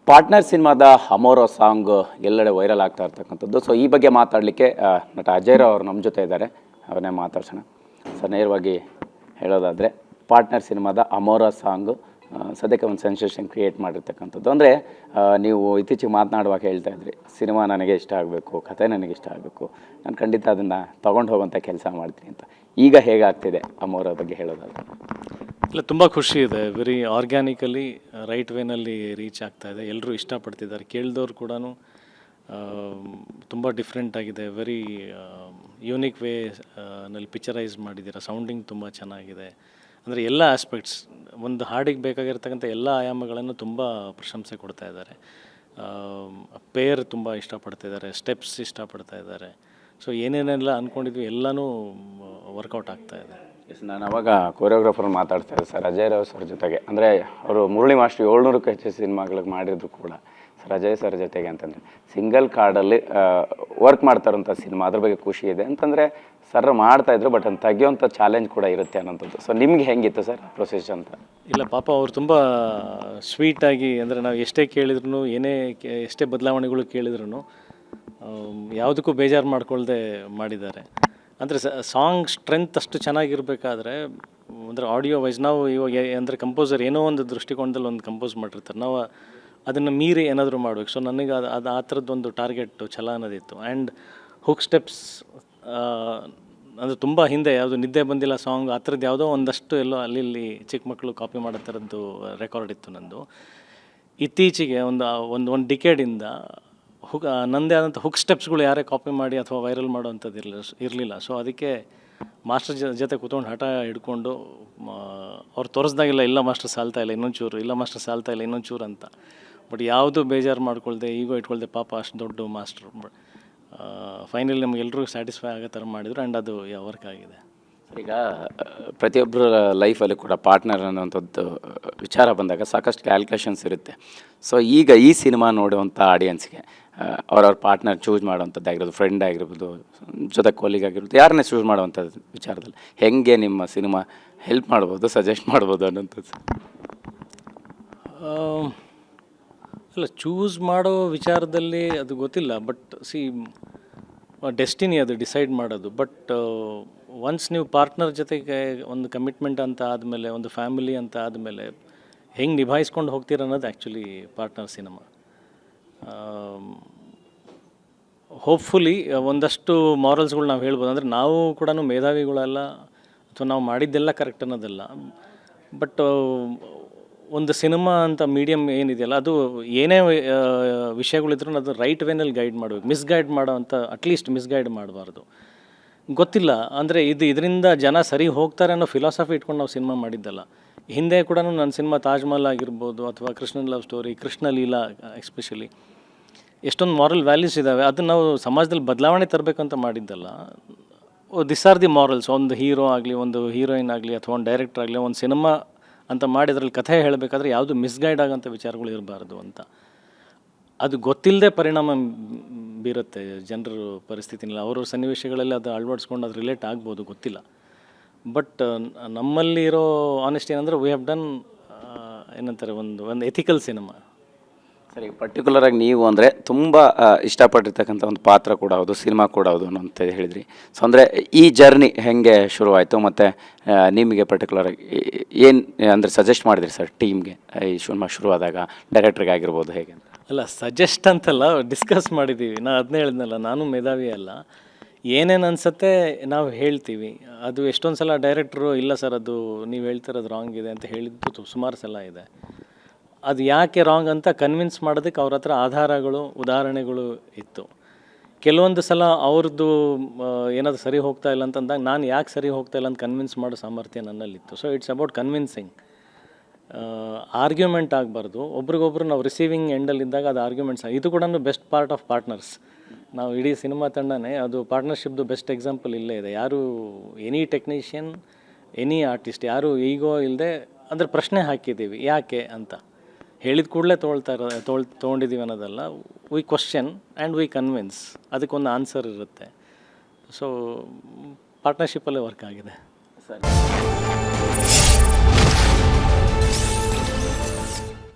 Partner ಸಿನಿಮಾದ ಅಮೋರೋ song ಎಲ್ಲೆಡೆ viral ಆಗ್ತಾ ಇರ್ತಕ್ಕಂಥದ್ದು. ಸೊ ಈ ಬಗ್ಗೆ ಮಾತಾಡಲಿಕ್ಕೆ ನಟ ಅಜಯ್ ರಾವ್ ಅವರು ನಮ್ಮ ಜೊತೆ ಇದ್ದಾರೆ. ಅವರನ್ನೇ ಮಾತಾಡ್ಸೋಣ. ಸರ್, ನೇರವಾಗಿ ಹೇಳೋದಾದರೆ ಪಾರ್ಟ್ನರ್ ಸಿನಿಮಾದ ಅಮೋರೋ ಸಾಂಗು ಸದ್ಯಕ್ಕೆ ಒಂದು ಸೆನ್ಸೇಷನ್ ಕ್ರಿಯೇಟ್ ಮಾಡಿರ್ತಕ್ಕಂಥದ್ದು. ಅಂದರೆ ನೀವು ಇತ್ತೀಚೆಗೆ ಮಾತನಾಡುವಾಗ ಹೇಳ್ತಾ ಇದ್ರಿ, ಸಿನಿಮಾ ನನಗೆ ಇಷ್ಟ ಆಗಬೇಕು, ಕಥೆ ನನಗೆ ಇಷ್ಟ ಆಗಬೇಕು, ನಾನು ಖಂಡಿತ ಅದನ್ನು ತೊಗೊಂಡು ಹೋಗುವಂಥ ಕೆಲಸ ಮಾಡ್ತೀನಿ ಅಂತ. ಈಗ ಹೇಗಾಗ್ತಿದೆ ಅಮೋರೋ ಬಗ್ಗೆ ಹೇಳೋದಾದರೆ? ಇಲ್ಲ, ತುಂಬ ಖುಷಿ ಇದೆ. ವೆರಿ ಆರ್ಗ್ಯಾನಿಕಲಿ ರೈಟ್ ವೇನಲ್ಲಿ ರೀಚ್ ಆಗ್ತಾ ಇದೆ. ಎಲ್ಲರೂ ಇಷ್ಟಪಡ್ತಿದ್ದಾರೆ. ಕೇಳಿದವ್ರು ಕೂಡ ತುಂಬ ಡಿಫ್ರೆಂಟ್ ಆಗಿದೆ. ವೆರಿ ಯೂನಿಕ್ ವೇ ನಲ್ಲಿ ಪಿಕ್ಚರೈಸ್ ಮಾಡಿದ್ದೀರಾ. ಸೌಂಡಿಂಗ್ ತುಂಬ ಚೆನ್ನಾಗಿದೆ. ಅಂದರೆ ಎಲ್ಲ ಆಸ್ಪೆಕ್ಟ್ಸ್, ಒಂದು ಹಾಡಿಗೆ ಬೇಕಾಗಿರ್ತಕ್ಕಂಥ ಎಲ್ಲ ಆಯಾಮಗಳನ್ನು ತುಂಬ ಪ್ರಶಂಸೆ ಕೊಡ್ತಾ ಇದ್ದಾರೆ. ಪೇರ್ ತುಂಬ ಇಷ್ಟಪಡ್ತಿದ್ದಾರೆ, ಸ್ಟೆಪ್ಸ್ ಇಷ್ಟಪಡ್ತಾ ಇದ್ದಾರೆ. ಸೊ ಏನೇನೆಲ್ಲ ಅಂದ್ಕೊಂಡಿದ್ವಿ ಎಲ್ಲನೂ ವರ್ಕೌಟ್ ಆಗ್ತಾ ಇದೆ. ಎಸ್, ನಾನು ಅವಾಗ ಕೊರಿಯೋಗ್ರಾಫರ್ ಮಾತಾಡ್ತಾ ಇದ್ದೆ ಸರ್ ಅಜಯ್ ರಾವ್ ಸರ್ ಜೊತೆಗೆ. ಅಂದರೆ ಅವರು ಮುರಳಿ ಮಾಸ್ಟರ್ 700ಕ್ಕೂ ಹೆಚ್ಚು ಸಿನಿಮಾಗಳಿಗೆ ಮಾಡಿದ್ರು ಕೂಡ ಸರ್ ಅಜಯ್ ಸರ್ ಜೊತೆಗೆ ಅಂತಂದರೆ ಸಿಂಗಲ್ ಕಾರ್ಡಲ್ಲಿ ವರ್ಕ್ ಮಾಡ್ತಾರಂಥ ಸಿನಿಮಾ, ಅದ್ರ ಬಗ್ಗೆ ಖುಷಿ ಇದೆ ಅಂತಂದರೆ ಸರ್ ಮಾಡ್ತಾಯಿದ್ರು. ಬಟ್ ಅಂತ ತೆಗಿಯೋಂಥ ಚಾಲೆಂಜ್ ಕೂಡ ಇರುತ್ತೆ ಅನ್ನೋಂಥದ್ದು. ಸೊ ನಿಮ್ಗೆ ಹೆಂಗಿತ್ತು ಸರ್ ಪ್ರೊಸೆಸ್ ಅಂತ? ಇಲ್ಲ ಪಾಪ, ಅವ್ರು ತುಂಬ ಸ್ವೀಟಾಗಿ, ಅಂದರೆ ನಾವು ಎಷ್ಟೇ ಕೇಳಿದ್ರು, ಎಷ್ಟೇ ಬದಲಾವಣೆಗಳು ಕೇಳಿದ್ರು ಯಾವುದಕ್ಕೂ ಬೇಜಾರು ಮಾಡ್ಕೊಳ್ದೆ ಮಾಡಿದ್ದಾರೆ. ಅಂದರೆ ಸಾಂಗ್ ಸ್ಟ್ರೆಂತ್ ಅಷ್ಟು ಚೆನ್ನಾಗಿರಬೇಕಾದ್ರೆ, ಅಂದರೆ ಆಡಿಯೋ ವೈಸ್ ನಾವು ಇವಾಗ ಅಂದರೆ ಕಂಪೋಸರ್ ಏನೋ ಒಂದು ದೃಷ್ಟಿಕೋನದಲ್ಲಿ ಒಂದು ಕಂಪೋಸ್ ಮಾಡಿರ್ತಾರೆ, ನಾವು ಅದನ್ನು ಮೀರಿ ಏನಾದರೂ ಮಾಡಬೇಕು. ಸೊ ನನಗೆ ಅದು ಆ ಥರದ್ದೊಂದು ಟಾರ್ಗೆಟ್ ಛಲ ಅನ್ನೋದಿತ್ತು. ಆ್ಯಂಡ್ ಹುಕ್ ಸ್ಟೆಪ್ಸ್ ಅಂದರೆ ತುಂಬ ಹಿಂದೆ ಯಾವುದು ನಿದ್ದೆ ಬಂದಿಲ್ಲ ಸಾಂಗ್ ಆ ಥರದ್ದು ಯಾವುದೋ ಒಂದಷ್ಟು ಎಲ್ಲೋ ಅಲ್ಲಿ ಚಿಕ್ಕ ಮಕ್ಕಳು ಕಾಪಿ ಮಾಡೋ ಥರದ್ದು ರೆಕಾರ್ಡ್ ಇತ್ತು ನಂದು. ಇತ್ತೀಚೆಗೆ ಒಂದು ಡಿಕೇಡಿಂದ ನನ್ನದೇ ಆದಂಥ ಹುಕ್ ಸ್ಟೆಪ್ಸ್ಗಳು ಯಾರೇ ಕಾಪಿ ಮಾಡಿ ಅಥವಾ ವೈರಲ್ ಮಾಡೋವಂಥದ್ದು ಇರಲಿಲ್ಲ. ಸೊ ಅದಕ್ಕೆ ಮಾಸ್ಟರ್ ಜೊತೆ ಕೂತ್ಕೊಂಡು ಹಠ ಹಿಡ್ಕೊಂಡು ಅವ್ರು ತೋರಿಸ್ದಾಗಿಲ್ಲ, ಇಲ್ಲ ಮಾಸ್ಟರ್ ಸಾಲ್ತಾ ಇಲ್ಲ ಇನ್ನೊಂಚೂರು, ಇಲ್ಲ ಮಾಸ್ಟರ್ ಸಾಲ್ತಾ ಇಲ್ಲ ಇನ್ನೊಂಚೂರು ಅಂತ. ಬಟ್ ಯಾವುದು ಬೇಜಾರು ಮಾಡ್ಕೊಳ್ದೆ, ಈಗೋ ಇಟ್ಕೊಳ್ದೆ, ಪಾಪ ಅಷ್ಟು ದೊಡ್ಡ ಮಾಸ್ಟ್ರು. ಫೈನಲಿ ನಮಗೆಲ್ಲರೂ ಸ್ಯಾಟಿಸ್ಫೈ ಆಗೋ ಥರ ಮಾಡಿದ್ರು. ಆ್ಯಂಡ್ ಅದು ವರ್ಕ್ ಆಗಿದೆ. ಈಗ ಪ್ರತಿಯೊಬ್ಬರ ಲೈಫಲ್ಲಿ ಕೂಡ ಪಾರ್ಟ್ನರ್ ಅನ್ನೋಂಥದ್ದು ವಿಚಾರ ಬಂದಾಗ ಸಾಕಷ್ಟು ಕ್ಯಾಲ್ಕುಲೇಷನ್ಸ್ ಇರುತ್ತೆ. ಸೊ ಈಗ ಈ ಸಿನಿಮಾ ನೋಡುವಂಥ ಆಡಿಯನ್ಸ್ಗೆ ಅವ್ರವ್ರ ಪಾರ್ಟ್ನರ್ ಚೂಸ್ ಮಾಡುವಂಥದ್ದಾಗಿರ್ಬೋದು, ಫ್ರೆಂಡ್ ಆಗಿರ್ಬೋದು, ಜೊತೆ ಕೊಲೀಗ್ ಆಗಿರ್ಬೋದು, ಯಾರನ್ನೇ ಚೂಸ್ ಮಾಡುವಂಥದ್ದು ವಿಚಾರದಲ್ಲಿ ಹೆಂಗೆ ನಿಮ್ಮ ಸಿನಿಮಾ ಹೆಲ್ಪ್ ಮಾಡ್ಬೋದು, ಸಜೆಸ್ಟ್ ಮಾಡ್ಬೋದು ಅನ್ನೋಂಥದ್ದು? ಅಲ್ಲ, ಚೂಸ್ ಮಾಡೋ ವಿಚಾರದಲ್ಲಿ ಅದು ಗೊತ್ತಿಲ್ಲ. ಬಟ್ ಡೆಸ್ಟಿನಿ ಅದು ಡಿಸೈಡ್ ಮಾಡೋದು. ಬಟ್ ಒನ್ಸ್ ನೀವು ಪಾರ್ಟ್ನರ್ ಜೊತೆಗೆ ಒಂದು ಕಮಿಟ್ಮೆಂಟ್ ಅಂತ ಆದಮೇಲೆ, ಒಂದು ಫ್ಯಾಮಿಲಿ ಅಂತ ಆದಮೇಲೆ ಹೆಂಗೆ ನಿಭಾಯಿಸ್ಕೊಂಡು ಹೋಗ್ತೀರ ಅನ್ನೋದು ಆ್ಯಕ್ಚುಲಿ ಪಾರ್ಟ್ನರ್ ಸಿನಿಮಾ. ಹೋಪ್ಫುಲಿ ಒಂದಷ್ಟು ಮಾರಲ್ಸ್ಗಳು ನಾವು ಹೇಳ್ಬೋದು. ಅಂದರೆ ನಾವು ಕೂಡ ಮೇಧಾವಿಗಳಲ್ಲ ಅಥವಾ ನಾವು ಮಾಡಿದ್ದೆಲ್ಲ ಕರೆಕ್ಟ್ ಅನ್ನೋದಲ್ಲ. ಬಟ್ ಒಂದು ಸಿನಿಮಾ ಅಂತ ಮೀಡಿಯಮ್ ಏನಿದೆಯಲ್ಲ, ಅದು ಏನೇ ವಿಷಯಗಳಿದ್ರೂ ಅದು ರೈಟ್ ವೇನಲ್ಲಿ ಗೈಡ್ ಮಾಡಬೇಕು. ಮಿಸ್ಗೈಡ್ ಮಾಡೋ ಅಂಥ ಅಟ್ಲೀಸ್ಟ್ ಮಿಸ್ಗೈಡ್ ಮಾಡಬಾರ್ದು. ಗೊತ್ತಿಲ್ಲ ಅಂದರೆ ಇದರಿಂದ ಜನ ಸರಿ ಹೋಗ್ತಾರೆ ಅನ್ನೋ ಫಿಲಾಸಫಿ ಇಟ್ಕೊಂಡು ನಾವು ಸಿನಿಮಾ ಮಾಡಿದ್ದಲ್ಲ. ಹಿಂದೆ ಕೂಡ ನನ್ನ ಸಿನಿಮಾ ತಾಜ್ ಮಹಲ್ ಆಗಿರ್ಬೋದು ಅಥವಾ Krishnan love story, Krishna Leela especially, ಎಷ್ಟೊಂದು ಮಾರಲ್ ವ್ಯಾಲ್ಯೂಸ್ ಇದ್ದಾವೆ. ಅದನ್ನು ನಾವು ಸಮಾಜದಲ್ಲಿ ಬದಲಾವಣೆ ತರಬೇಕಂತ ಮಾಡಿದ್ದಲ್ಲ. This are the morals. ಒಂದು ಹೀರೋ ಆಗಲಿ, ಒಂದು ಹೀರೋಯಿನ್ ಆಗಲಿ, ಅಥವಾ ಒಂದು ಡೈರೆಕ್ಟರ್ ಆಗಲಿ, ಒಂದು ಸಿನಿಮಾ ಅಂತ ಮಾಡಿ ಅದರಲ್ಲಿ ಕಥೆ ಹೇಳಬೇಕಾದ್ರೆ ಯಾವುದು ಮಿಸ್ಗೈಡ್ ಆಗೋಂಥ ವಿಚಾರಗಳು ಇರಬಾರ್ದು ಅಂತ. ಅದು ಗೊತ್ತಿಲ್ಲದೆ ಪರಿಣಾಮ ಬೀರುತ್ತೆ ಜನರ ಪರಿಸ್ಥಿತಿನಲ್ಲಿ. ಅವ್ರ ಸನ್ನಿವೇಶಗಳಲ್ಲಿ ಅದು ಅಳವಡಿಸ್ಕೊಂಡು ಅದು ರಿಲೇಟ್ ಆಗ್ಬೋದು, ಗೊತ್ತಿಲ್ಲ. ಬಟ್ ನಮ್ಮಲ್ಲಿ ಇರೋ ಆನೆಸ್ಟ್ ಏನಂದರೆ ವಿ ಹ್ಯಾವ್ ಡನ್ ಏನಂತಾರೆ ಒಂದು ಎಥಿಕಲ್ ಸಿನಿಮಾ. ಸರಿ, ಪರ್ಟಿಕ್ಯುಲರಾಗಿ ನೀವು ಅಂದರೆ ತುಂಬ ಇಷ್ಟಪಟ್ಟಿರ್ತಕ್ಕಂಥ ಒಂದು ಪಾತ್ರ ಕೂಡ ಹೌದು, ಸಿನಿಮಾ ಕೂಡ ಹೌದು ಅಂತ ಹೇಳಿದ್ರಿ. ಸೊ ಅಂದರೆ ಈ ಜರ್ನಿ ಹೇಗೆ ಶುರುವಾಯಿತು ಮತ್ತು ನಿಮಗೆ ಪರ್ಟಿಕ್ಯುಲರಾಗಿ ಏನು ಅಂದರೆ ಸಜೆಸ್ಟ್ ಮಾಡಿದ್ರಿ ಸರ್ ಟೀಮ್ಗೆ ಈ ಸಿನಿಮಾ ಶುರುವಾದಾಗ, ಡೈರೆಕ್ಟ್ರಿಗೆ ಆಗಿರ್ಬೋದು ಹೇಗೆ ಅಂತ? ಅಲ್ಲ, ಸಜೆಸ್ಟ್ ಅಂತಲ್ಲ, ಡಿಸ್ಕಸ್ ಮಾಡಿದ್ದೀವಿ. ನಾನು ಅದನ್ನೇ ಹೇಳಿದ್ನಲ್ಲ, ನಾನು ಮೇಧಾವಿ ಅಲ್ಲ. ಏನೇನು ಅನಿಸುತ್ತೆ ನಾವು ಹೇಳ್ತೀವಿ. ಅದು ಎಷ್ಟೊಂದು ಸಲ ಡೈರೆಕ್ಟ್ರು ಇಲ್ಲ ಸರ್ ಅದು ನೀವು ಹೇಳ್ತಿರೋದು ರಾಂಗ್ ಇದೆ ಅಂತ ಹೇಳಿದ್ದು ಸುಮಾರು ಸಲ ಇದೆ. ಅದು ಯಾಕೆ ರಾಂಗ್ ಅಂತ ಕನ್ವಿನ್ಸ್ ಮಾಡೋದಕ್ಕೆ ಅವ್ರ ಹತ್ರ ಆಧಾರಗಳು, ಉದಾಹರಣೆಗಳು ಇತ್ತು. ಕೆಲವೊಂದು ಸಲ ಅವ್ರದ್ದು ಏನಾದರೂ ಸರಿ ಹೋಗ್ತಾ ಇಲ್ಲ ಅಂತಂದಾಗ ನಾನು ಯಾಕೆ ಸರಿ ಹೋಗ್ತಾ ಇಲ್ಲ ಅಂತ ಕನ್ವಿನ್ಸ್ ಮಾಡೋ ಸಾಮರ್ಥ್ಯ ನನ್ನಲ್ಲಿತ್ತು. So it's about convincing. Argument ಆಗಬಾರ್ದು. ಒಬ್ರಿಗೊಬ್ರು ನಾವು ರಿಸೀವಿಂಗ್ ಎಂಡಲ್ಲಿದ್ದಾಗ ಅದು ಆರ್ಗ್ಯುಮೆಂಟ್ಸ್. ಇದು ಕೂಡ ಬೆಸ್ಟ್ ಪಾರ್ಟ್ ಆಫ್ ಪಾರ್ಟ್ನರ್ಸ್. ನಾವು ಇಡೀ ಸಿನಿಮಾ ತಂಡನೇ ಅದು ಪಾರ್ಟ್ನರ್ಶಿಪ್ದು ಬೆಸ್ಟ್ ಎಕ್ಸಾಂಪಲ್ ಇಲ್ಲೇ ಇದೆ. ಯಾರು ಎನಿ ಟೆಕ್ನಿಷಿಯನ್, ಎನಿ ಆರ್ಟಿಸ್ಟ್ ಯಾರು ಈಗೋ ಇಲ್ಲದೆ ಅಂದರೆ ಪ್ರಶ್ನೆ ಹಾಕಿದ್ದೀವಿ ಯಾಕೆ ಅಂತ. ಹೇಳಿದ ಕೂಡಲೇ ತೊಗೊಂಡಿದ್ದೀವಿ ಅನ್ನೋದಲ್ಲ. We question and we convince. ಅದಕ್ಕೊಂದು ಆನ್ಸರ್ ಇರುತ್ತೆ. ಸೊ ಪಾರ್ಟ್ನರ್ಶಿಪ್ಪಲ್ಲೇ ವರ್ಕ್ ಆಗಿದೆ ಸರಿ.